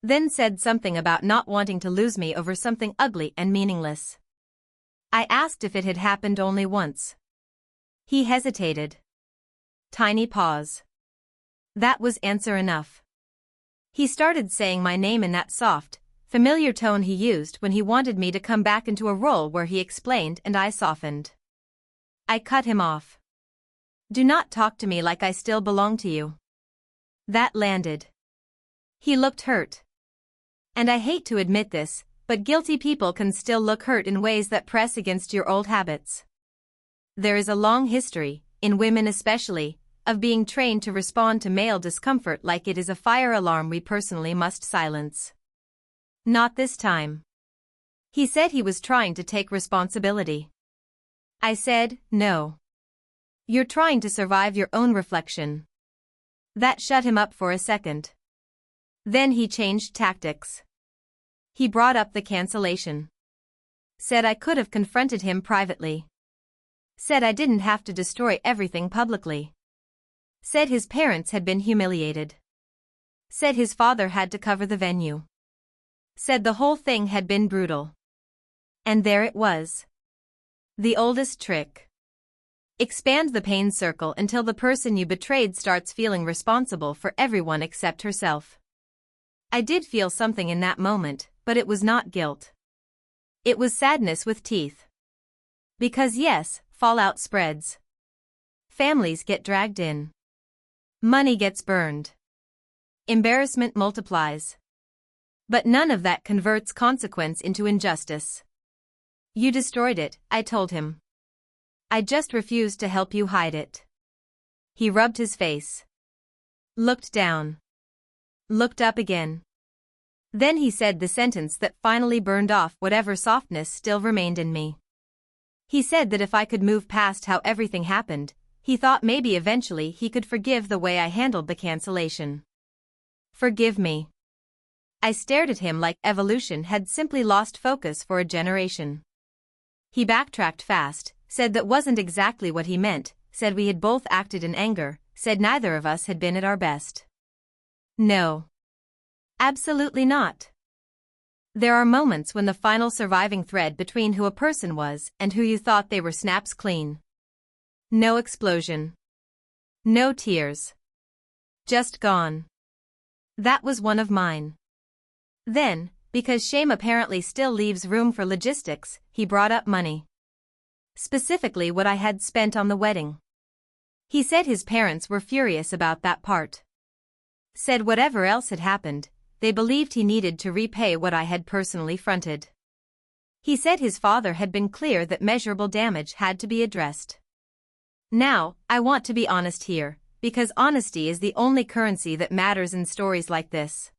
Then said something about not wanting to lose me over something ugly and meaningless. I asked if it had happened only once. He hesitated. Tiny pause. That was answer enough. He started saying my name in that soft, familiar tone he used when he wanted me to come back into a role where he explained and I softened. I cut him off. Do not talk to me like I still belong to you. That landed. He looked hurt. And I hate to admit this, but guilty people can still look hurt in ways that press against your old habits. There is a long history, in women especially, of being trained to respond to male discomfort like it is a fire alarm we personally must silence. Not this time. He said he was trying to take responsibility. I said, no. You're trying to survive your own reflection. That shut him up for a second. Then he changed tactics. He brought up the cancellation. Said I could have confronted him privately. Said I didn't have to destroy everything publicly. Said his parents had been humiliated. Said his father had to cover the venue. Said the whole thing had been brutal. And there it was. The oldest trick. Expand the pain circle until the person you betrayed starts feeling responsible for everyone except herself. I did feel something in that moment, but it was not guilt. It was sadness with teeth. Because yes, fallout spreads. Families get dragged in. Money gets burned. Embarrassment multiplies. But none of that converts consequence into injustice. You destroyed it, I told him. I just refused to help you hide it. He rubbed his face. Looked down. Looked up again. Then he said the sentence that finally burned off whatever softness still remained in me. He said that if I could move past how everything happened, he thought maybe eventually he could forgive the way I handled the cancellation. Forgive me. I stared at him like evolution had simply lost focus for a generation. He backtracked fast, said that wasn't exactly what he meant, said we had both acted in anger, said neither of us had been at our best. No. Absolutely not. There are moments when the final surviving thread between who a person was and who you thought they were snaps clean. No explosion. No tears. Just gone. That was one of mine. Then, because shame apparently still leaves room for logistics, he brought up money. Specifically what I had spent on the wedding. He said his parents were furious about that part. Said whatever else had happened, they believed he needed to repay what I had personally fronted. He said his father had been clear that measurable damage had to be addressed. Now, I want to be honest here, because honesty is the only currency that matters in stories like this.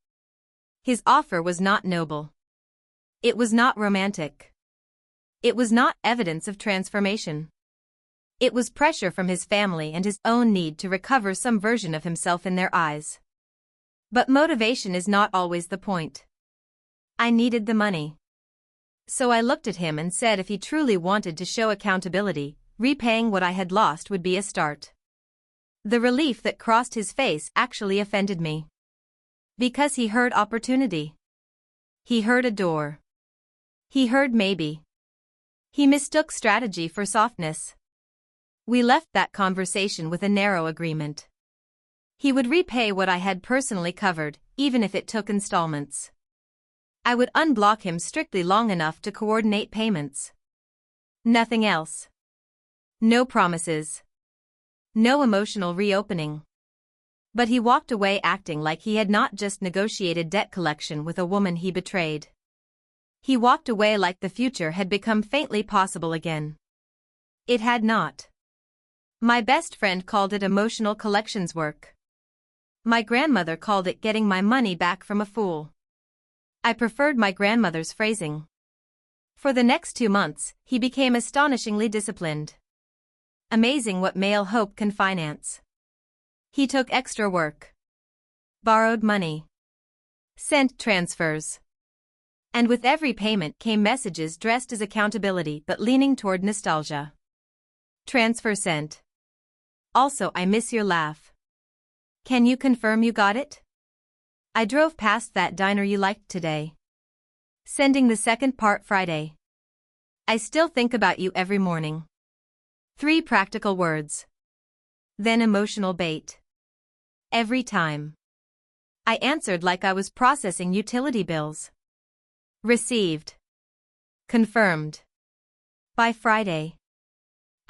His offer was not noble. It was not romantic. It was not evidence of transformation. It was pressure from his family and his own need to recover some version of himself in their eyes. But motivation is not always the point. I needed the money. So I looked at him and said if he truly wanted to show accountability, repaying what I had lost would be a start. The relief that crossed his face actually offended me. Because he heard opportunity. He heard a door. He heard maybe. He mistook strategy for softness. We left that conversation with a narrow agreement. He would repay what I had personally covered, even if it took installments. I would unblock him strictly long enough to coordinate payments. Nothing else. No promises. No emotional reopening. But he walked away acting like he had not just negotiated debt collection with a woman he betrayed. He walked away like the future had become faintly possible again. It had not. My best friend called it emotional collections work. My grandmother called it getting my money back from a fool. I preferred my grandmother's phrasing. For the next 2 months, he became astonishingly disciplined. Amazing what male hope can finance. He took extra work. Borrowed money. Sent transfers. And with every payment came messages dressed as accountability but leaning toward nostalgia. Transfer sent. Also, I miss your laugh. Can you confirm you got it? I drove past that diner you liked today. Sending the second part Friday. I still think about you every morning. 3 practical words. Then emotional bait. Every time. I answered like I was processing utility bills. Received. Confirmed. By Friday.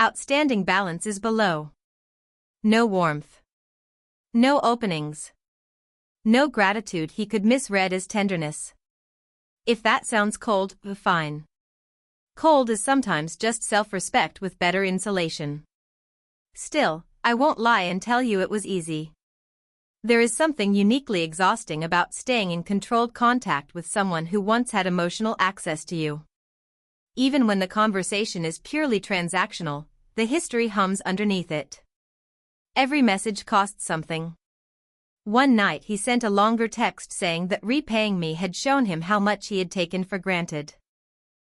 Outstanding balance is below. No warmth. No openings. No gratitude. He could misread as tenderness. If that sounds cold, fine. Cold is sometimes just self-respect with better insulation. Still, I won't lie and tell you it was easy. There is something uniquely exhausting about staying in controlled contact with someone who once had emotional access to you. Even when the conversation is purely transactional, the history hums underneath it. Every message costs something. One night he sent a longer text saying that repaying me had shown him how much he had taken for granted.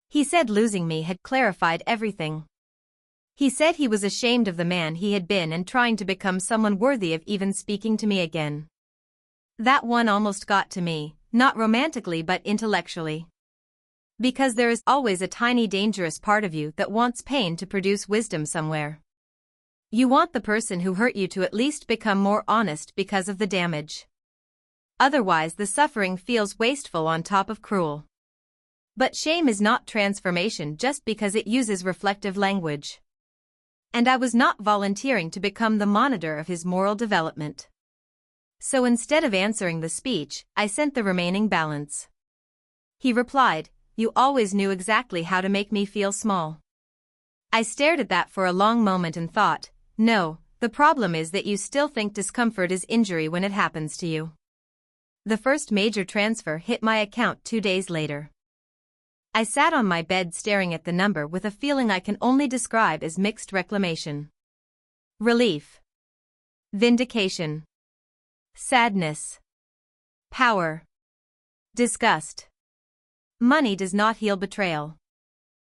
He said losing me had clarified everything. He said he was ashamed of the man he had been and trying to become someone worthy of even speaking to me again. That one almost got to me, not romantically but intellectually. Because there is always a tiny dangerous part of you that wants pain to produce wisdom somewhere. You want the person who hurt you to at least become more honest because of the damage. Otherwise the suffering feels wasteful on top of cruel. But shame is not transformation just because it uses reflective language. And I was not volunteering to become the monitor of his moral development. So instead of answering the speech, I sent the remaining balance. He replied, "You always knew exactly how to make me feel small." I stared at that for a long moment and thought, no, the problem is that you still think discomfort is injury when it happens to you. The first major transfer hit my account 2 days later. I sat on my bed staring at the number with a feeling I can only describe as mixed reclamation. Relief. Vindication. Sadness. Power. Disgust. Money does not heal betrayal.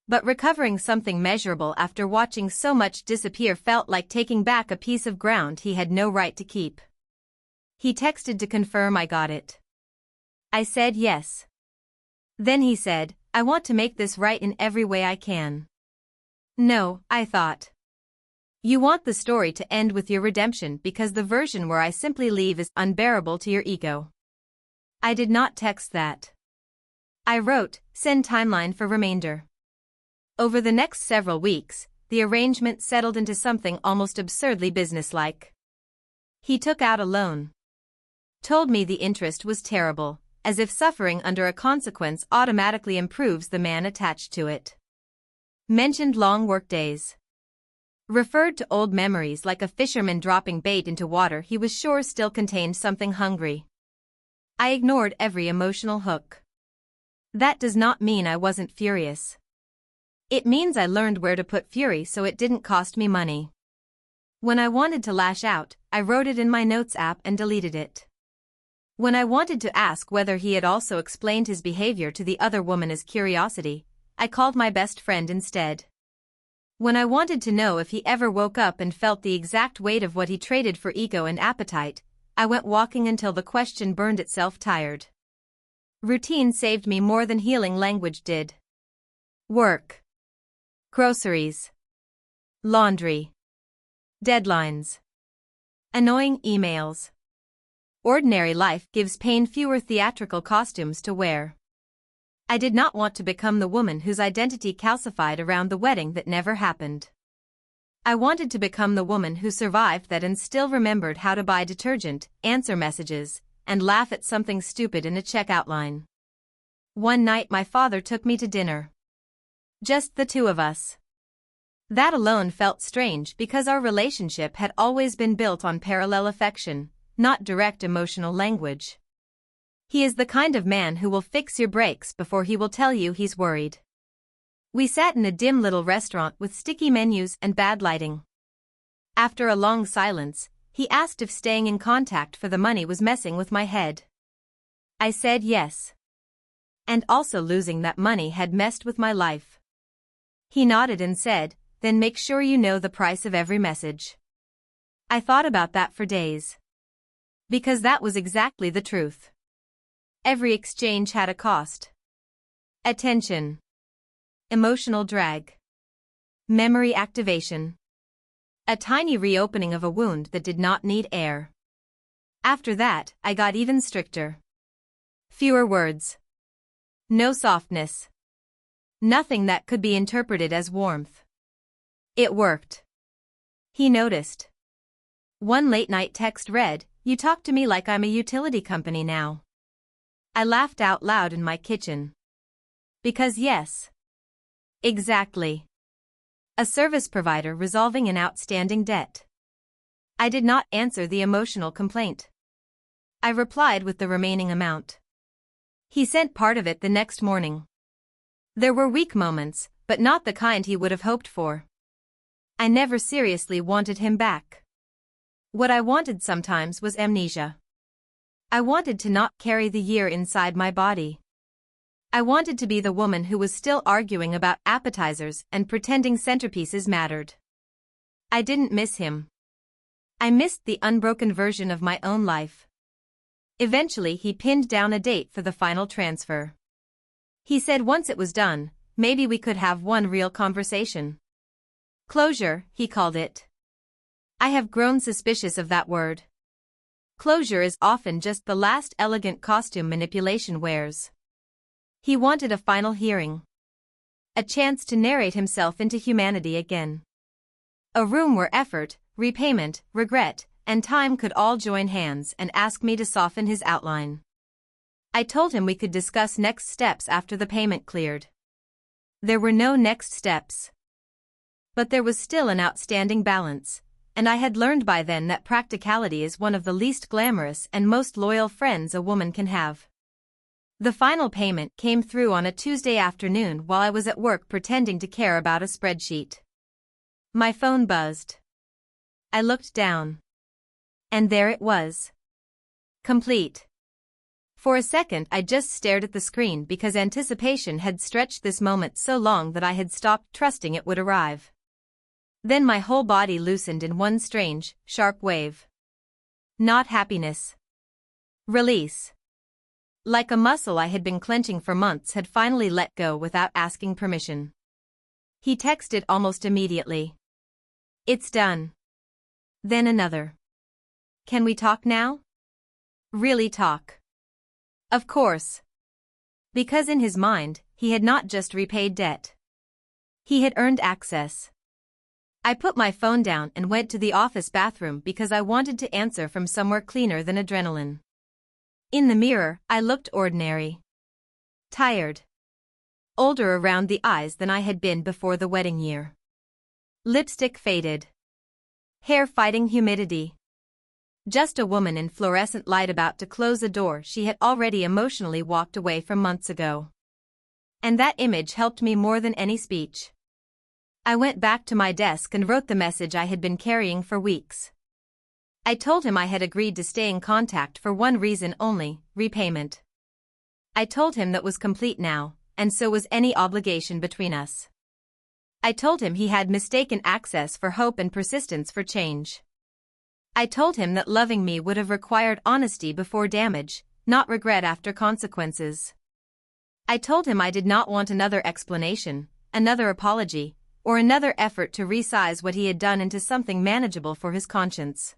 But recovering something measurable after watching so much disappear felt like taking back a piece of ground he had no right to keep. He texted to confirm I got it. I said yes. Then he said, "I want to make this right in every way I can." No, I thought. You want the story to end with your redemption because the version where I simply leave is unbearable to your ego. I did not text that. I wrote, "Send timeline for remainder." Over the next several weeks, the arrangement settled into something almost absurdly businesslike. He took out a loan. Told me the interest was terrible, as if suffering under a consequence automatically improves the man attached to it. Mentioned long workdays. Referred to old memories like a fisherman dropping bait into water he was sure still contained something hungry. I ignored every emotional hook. That does not mean I wasn't furious. It means I learned where to put fury so it didn't cost me money. When I wanted to lash out, I wrote it in my notes app and deleted it. When I wanted to ask whether he had also explained his behavior to the other woman as curiosity, I called my best friend instead. When I wanted to know if he ever woke up and felt the exact weight of what he traded for ego and appetite, I went walking until the question burned itself tired. Routine saved me more than healing language did. Work. Groceries. Laundry. Deadlines. Annoying emails. Ordinary life gives pain fewer theatrical costumes to wear. I did not want to become the woman whose identity calcified around the wedding that never happened. I wanted to become the woman who survived that and still remembered how to buy detergent, answer messages, and laugh at something stupid in a checkout line. One night my father took me to dinner. Just the two of us. That alone felt strange because our relationship had always been built on parallel affection, not direct emotional language. He is the kind of man who will fix your brakes before he will tell you he's worried. We sat in a dim little restaurant with sticky menus and bad lighting. After a long silence, he asked if staying in contact for the money was messing with my head. I said yes. And also losing that money had messed with my life. He nodded and said, "Then make sure you know the price of every message." I thought about that for days. Because that was exactly the truth. Every exchange had a cost. Attention. Emotional drag. Memory activation. A tiny reopening of a wound that did not need air. After that, I got even stricter. Fewer words. No softness. Nothing that could be interpreted as warmth. It worked. He noticed. One late-night text read, "You talk to me like I'm a utility company now." I laughed out loud in my kitchen. Because yes. Exactly. A service provider resolving an outstanding debt. I did not answer the emotional complaint. I replied with the remaining amount. He sent part of it the next morning. There were weak moments, but not the kind he would have hoped for. I never seriously wanted him back. What I wanted sometimes was amnesia. I wanted to not carry the year inside my body. I wanted to be the woman who was still arguing about appetizers and pretending centerpieces mattered. I didn't miss him. I missed the unbroken version of my own life. Eventually he pinned down a date for the final transfer. He said once it was done, maybe we could have one real conversation. Closure, he called it. I have grown suspicious of that word. Closure is often just the last elegant costume manipulation wears. He wanted a final hearing. A chance to narrate himself into humanity again. A room where effort, repayment, regret, and time could all join hands and ask me to soften his outline. I told him we could discuss next steps after the payment cleared. There were no next steps. But there was still an outstanding balance, and I had learned by then that practicality is one of the least glamorous and most loyal friends a woman can have. The final payment came through on a Tuesday afternoon while I was at work pretending to care about a spreadsheet. My phone buzzed. I looked down. And there it was. Complete. For a second I just stared at the screen because anticipation had stretched this moment so long that I had stopped trusting it would arrive. Then my whole body loosened in one strange, sharp wave. Not happiness. Release. Like a muscle I had been clenching for months had finally let go without asking permission. He texted almost immediately. It's done. Then another. Can we talk now? Really talk. Of course. Because in his mind, he had not just repaid debt. He had earned access. I put my phone down and went to the office bathroom because I wanted to answer from somewhere cleaner than adrenaline. In the mirror, I looked ordinary. Tired. Older around the eyes than I had been before the wedding year. Lipstick faded. Hair fighting humidity. Just a woman in fluorescent light about to close a door she had already emotionally walked away from months ago. And that image helped me more than any speech. I went back to my desk and wrote the message I had been carrying for weeks. I told him I had agreed to stay in contact for one reason only, repayment. I told him that was complete now, and so was any obligation between us. I told him he had mistaken access for hope and persistence for change. I told him that loving me would have required honesty before damage, not regret after consequences. I told him I did not want another explanation, another apology, or another effort to resize what he had done into something manageable for his conscience.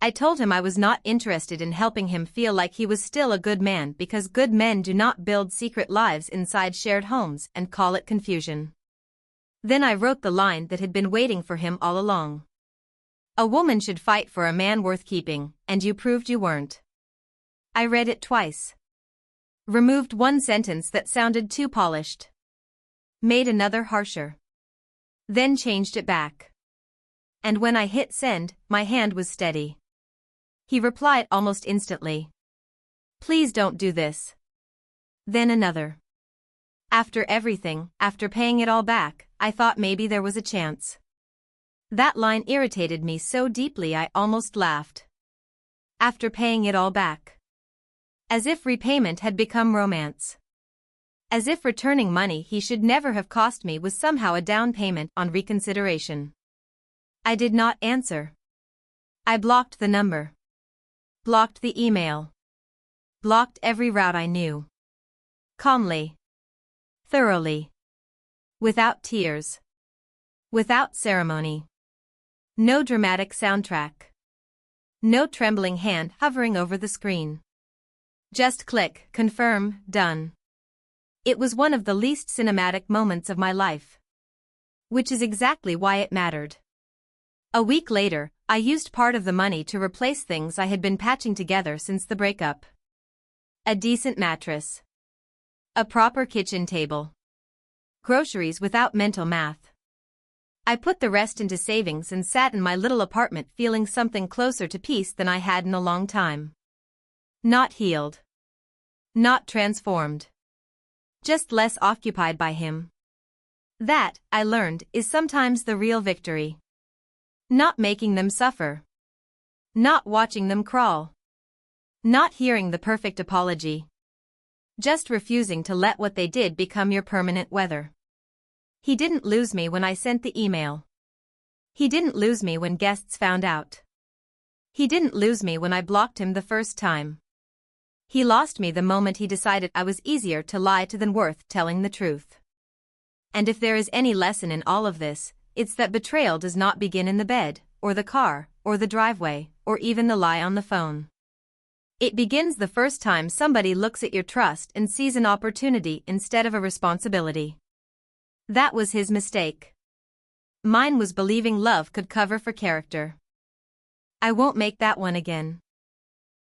I told him I was not interested in helping him feel like he was still a good man because good men do not build secret lives inside shared homes and call it confusion. Then I wrote the line that had been waiting for him all along. A woman should fight for a man worth keeping, and you proved you weren't. I read it twice. Removed one sentence that sounded too polished. Made another harsher. Then changed it back. And when I hit send, my hand was steady. He replied almost instantly. Please don't do this. Then another. After everything, after paying it all back, I thought maybe there was a chance. That line irritated me so deeply I almost laughed. After paying it all back. As if repayment had become romance. As if returning money he should never have cost me was somehow a down payment on reconsideration. I did not answer. I blocked the number. Blocked the email. Blocked every route I knew. Calmly. Thoroughly. Without tears. Without ceremony. No dramatic soundtrack. No trembling hand hovering over the screen. Just click, confirm, done. It was one of the least cinematic moments of my life. Which is exactly why it mattered. A week later, I used part of the money to replace things I had been patching together since the breakup. A decent mattress. A proper kitchen table. Groceries without mental math. I put the rest into savings and sat in my little apartment feeling something closer to peace than I had in a long time. Not healed. Not transformed. Just less occupied by him. That, I learned, is sometimes the real victory. Not making them suffer. Not watching them crawl. Not hearing the perfect apology. Just refusing to let what they did become your permanent weather. He didn't lose me when I sent the email. He didn't lose me when guests found out. He didn't lose me when I blocked him the first time. He lost me the moment he decided I was easier to lie to than worth telling the truth. And if there is any lesson in all of this, it's that betrayal does not begin in the bed, or the car, or the driveway, or even the lie on the phone. It begins the first time somebody looks at your trust and sees an opportunity instead of a responsibility. That was his mistake. Mine was believing love could cover for character. I won't make that one again.